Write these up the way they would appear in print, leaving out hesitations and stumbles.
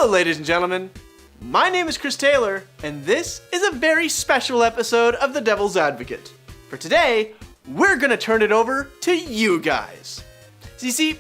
Hello, ladies and gentlemen. My name is Chris Taylor, and this is a very special episode of The Devil's Advocate. For today, we're gonna turn it over to you guys. So you see,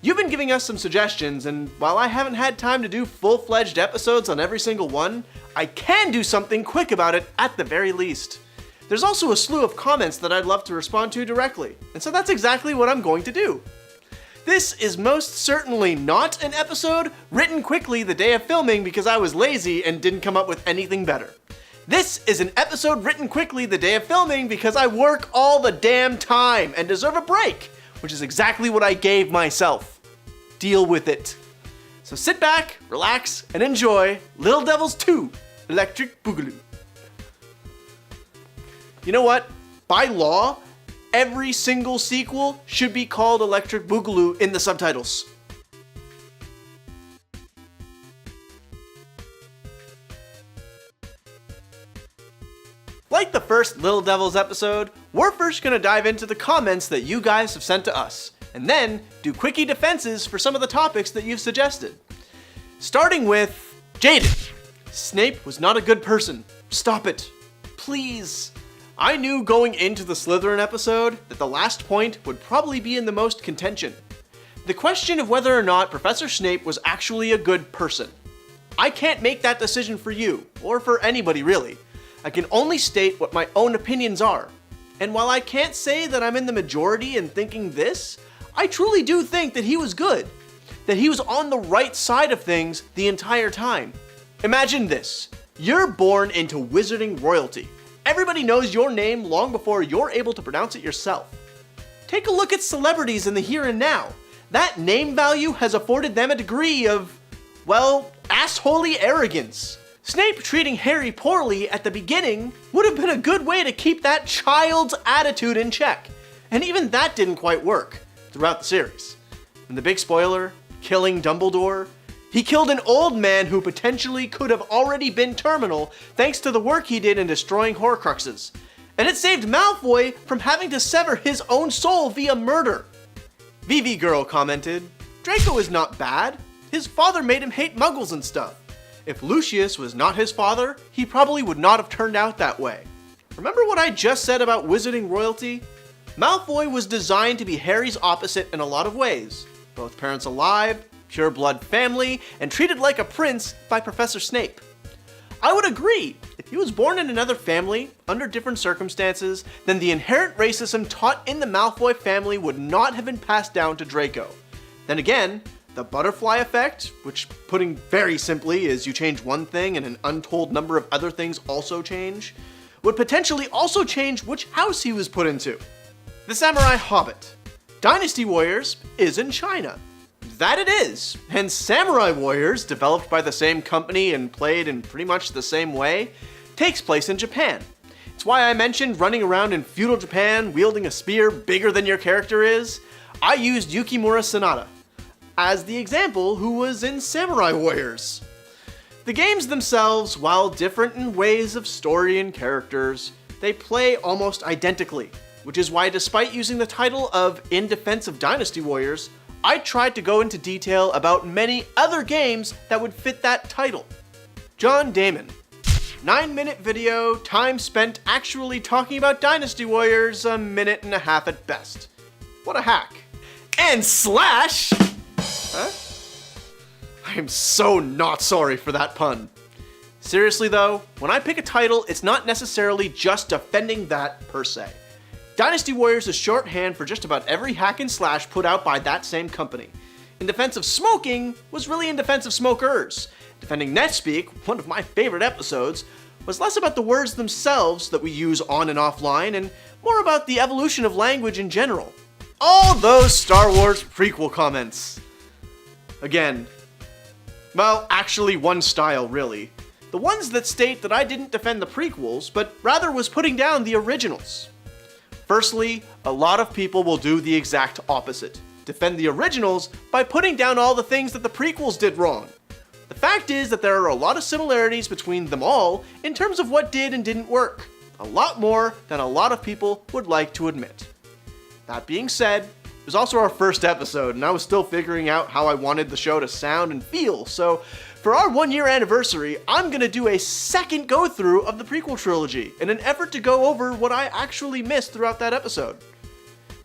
you've been giving us some suggestions, and while I haven't had time to do full-fledged episodes on every single one, I can do something quick about it at the very least. There's also a slew of comments that I'd love to respond to directly, and so that's exactly what I'm going to do. This is most certainly not an episode written quickly the day of filming because I was lazy and didn't come up with anything better. This is an episode written quickly the day of filming because I work all the damn time and deserve a break, which is exactly what I gave myself. Deal with it. So sit back, relax, and enjoy Lil Devils 2, Electric Boogaloo. You know what? By law, every single sequel should be called Electric Boogaloo in the subtitles. Like the first Lil Devils episode, we're first gonna dive into the comments that you guys have sent to us, and then do quickie defenses for some of the topics that you've suggested. Starting with Jaden. Snape was not a good person. Stop it. Please. I knew going into the Slytherin episode that the last point would probably be in the most contention. The question of whether or not Professor Snape was actually a good person. I can't make that decision for you, or for anybody really. I can only state what my own opinions are. And while I can't say that I'm in the majority in thinking this, I truly do think that he was good. That he was on the right side of things the entire time. Imagine this. You're born into wizarding royalty. Everybody knows your name long before you're able to pronounce it yourself. Take a look at celebrities in the here and now. That name value has afforded them a degree of, well, assholey arrogance. Snape treating Harry poorly at the beginning would have been a good way to keep that child's attitude in check. And even that didn't quite work throughout the series. And the big spoiler, killing Dumbledore. He killed an old man who potentially could have already been terminal thanks to the work he did in destroying Horcruxes. And it saved Malfoy from having to sever his own soul via murder. VV Girl commented, Draco is not bad. His father made him hate muggles and stuff. If Lucius was not his father, he probably would not have turned out that way. Remember what I just said about wizarding royalty? Malfoy was designed to be Harry's opposite in a lot of ways. Both parents alive, pure blood family, and treated like a prince by Professor Snape. I would agree, if he was born in another family, under different circumstances, then the inherent racism taught in the Malfoy family would not have been passed down to Draco. Then again, the butterfly effect, which putting very simply is you change one thing and an untold number of other things also change, would potentially also change which house he was put into. The Samurai Hobbit. Dynasty Warriors is in China. That it is, and Samurai Warriors, developed by the same company and played in pretty much the same way, takes place in Japan. It's why I mentioned running around in feudal Japan wielding a spear bigger than your character is. I used Yukimura Sanada as the example who was in Samurai Warriors. The games themselves, while different in ways of story and characters, they play almost identically, which is why despite using the title of In Defense of Dynasty Warriors, I tried to go into detail about many other games that would fit that title. John Damon. 9-minute video, time spent actually talking about Dynasty Warriors, a minute and a half at best. What a hack. And Slash! Huh? I am so not sorry for that pun. Seriously though, when I pick a title, it's not necessarily just defending that per se. Dynasty Warriors is shorthand for just about every hack and slash put out by that same company. In Defense of Smoking was really in defense of smokers. Defending Netspeak, one of my favorite episodes, was less about the words themselves that we use on and offline and more about the evolution of language in general. All those Star Wars prequel comments. Again, well, actually one style really. The ones that state that I didn't defend the prequels, but rather was putting down the originals. Firstly, a lot of people will do the exact opposite. Defend the originals by putting down all the things that the prequels did wrong. The fact is that there are a lot of similarities between them all in terms of what did and didn't work. A lot more than a lot of people would like to admit. That being said, was also our first episode, and I was still figuring out how I wanted the show to sound and feel, so for our 1-year anniversary, I'm gonna do a second go-through of the prequel trilogy in an effort to go over what I actually missed throughout that episode.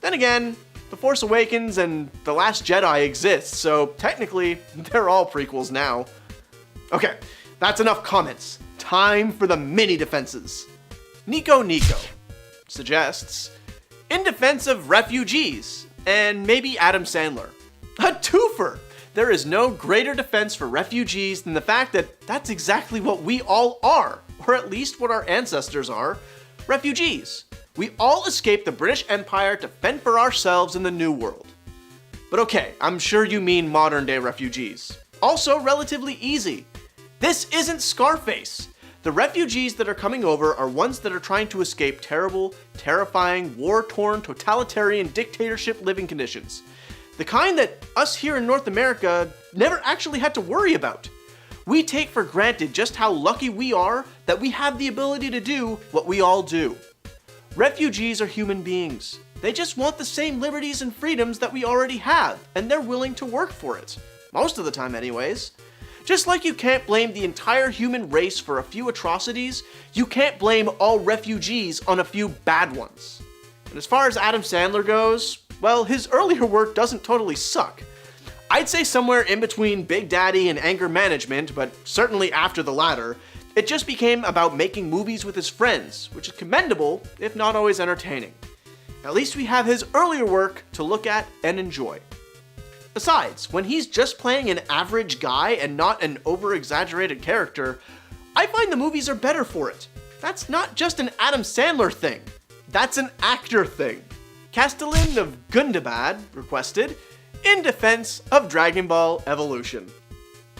Then again, The Force Awakens and The Last Jedi exist, so technically, they're all prequels now. Okay, that's enough comments. Time for the mini defenses. Nico suggests, in defense of refugees, and maybe Adam Sandler. A twofer! There is no greater defense for refugees than the fact that that's exactly what we all are, or at least what our ancestors are, refugees. We all escaped the British Empire to fend for ourselves in the New World. But okay, I'm sure you mean modern day refugees. Also relatively easy. This isn't Scarface. The refugees that are coming over are ones that are trying to escape terrible, terrifying, war-torn, totalitarian dictatorship living conditions. The kind that us here in North America never actually had to worry about. We take for granted just how lucky we are that we have the ability to do what we all do. Refugees are human beings. They just want the same liberties and freedoms that we already have, and they're willing to work for it. Most of the time anyways. Just like you can't blame the entire human race for a few atrocities, you can't blame all refugees on a few bad ones. And as far as Adam Sandler goes, well, his earlier work doesn't totally suck. I'd say somewhere in between Big Daddy and Anger Management, but certainly after the latter, it just became about making movies with his friends, which is commendable, if not always entertaining. At least we have his earlier work to look at and enjoy. Besides, when he's just playing an average guy and not an over-exaggerated character, I find the movies are better for it. That's not just an Adam Sandler thing. That's an actor thing. Castellan of Gundabad requested, in defense of Dragon Ball Evolution.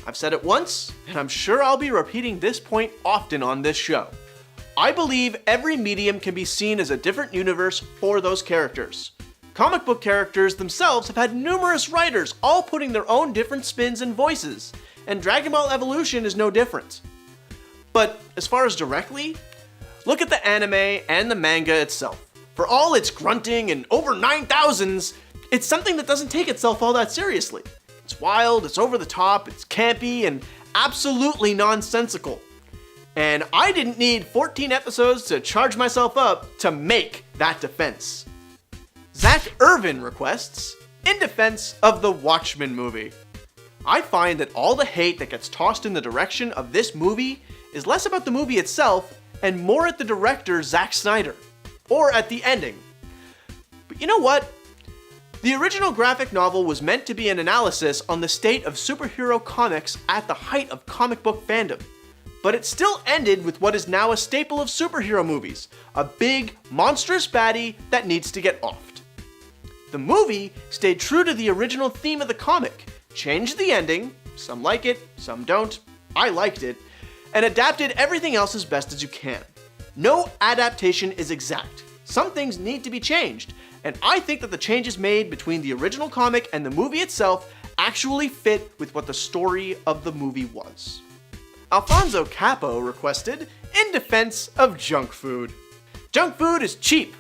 I've said it once, and I'm sure I'll be repeating this point often on this show. I believe every medium can be seen as a different universe for those characters. Comic book characters themselves have had numerous writers all putting their own different spins and voices, and Dragon Ball Evolution is no different. But as far as directly, look at the anime and the manga itself. For all its grunting and over 9,000s, it's something that doesn't take itself all that seriously. It's wild, it's over the top, it's campy, and absolutely nonsensical. And I didn't need 14 episodes to charge myself up to make that defense. Zach Irvin requests, in defense of the Watchmen movie. I find that all the hate that gets tossed in the direction of this movie is less about the movie itself and more at the director Zack Snyder, or at the ending. But you know what? The original graphic novel was meant to be an analysis on the state of superhero comics at the height of comic book fandom. But it still ended with what is now a staple of superhero movies, a big, monstrous baddie that needs to get offed. The movie stayed true to the original theme of the comic, changed the ending, some like it, some don't, I liked it, and adapted everything else as best as you can. No adaptation is exact. Some things need to be changed, and I think that the changes made between the original comic and the movie itself actually fit with what the story of the movie was. Alfonso Capo requested, in defense of junk food. Junk food is cheap,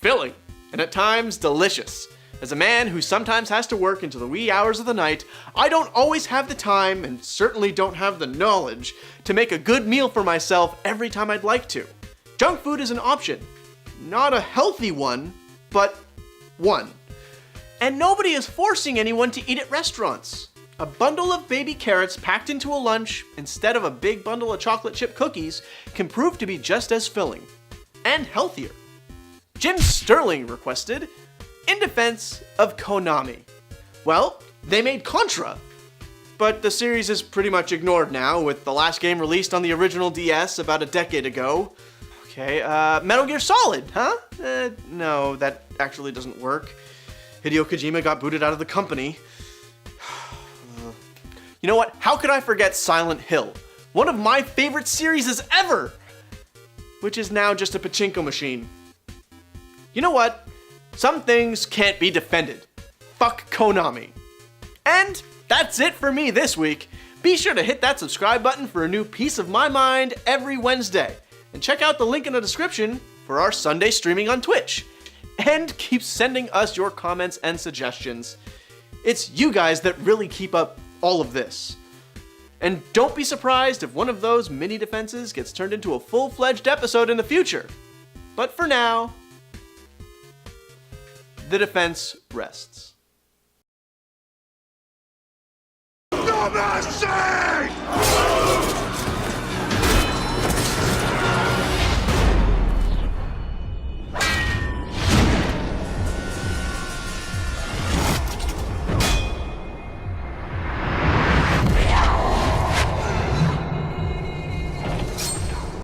filling, and at times delicious. As a man who sometimes has to work into the wee hours of the night, I don't always have the time, and certainly don't have the knowledge, to make a good meal for myself every time I'd like to. Junk food is an option. Not a healthy one, but one. And nobody is forcing anyone to eat at restaurants. A bundle of baby carrots packed into a lunch instead of a big bundle of chocolate chip cookies can prove to be just as filling. And healthier. Jim Sterling requested, in defense of Konami. Well, they made Contra, but the series is pretty much ignored now, with the last game released on the original DS about a decade ago. Okay, Metal Gear Solid, huh? No, that actually doesn't work. Hideo Kojima got booted out of the company. You know what? How could I forget Silent Hill? One of my favorite series ever! Which is now just a pachinko machine. You know what? Some things can't be defended. Fuck Konami. And that's it for me this week. Be sure to hit that subscribe button for a new piece of my mind every Wednesday. And check out the link in the description for our Sunday streaming on Twitch. and keep sending us your comments and suggestions. It's you guys that really keep up all of this. And don't be surprised if one of those mini defenses gets turned into a full-fledged episode in the future. But for now, the defense rests. No mercy!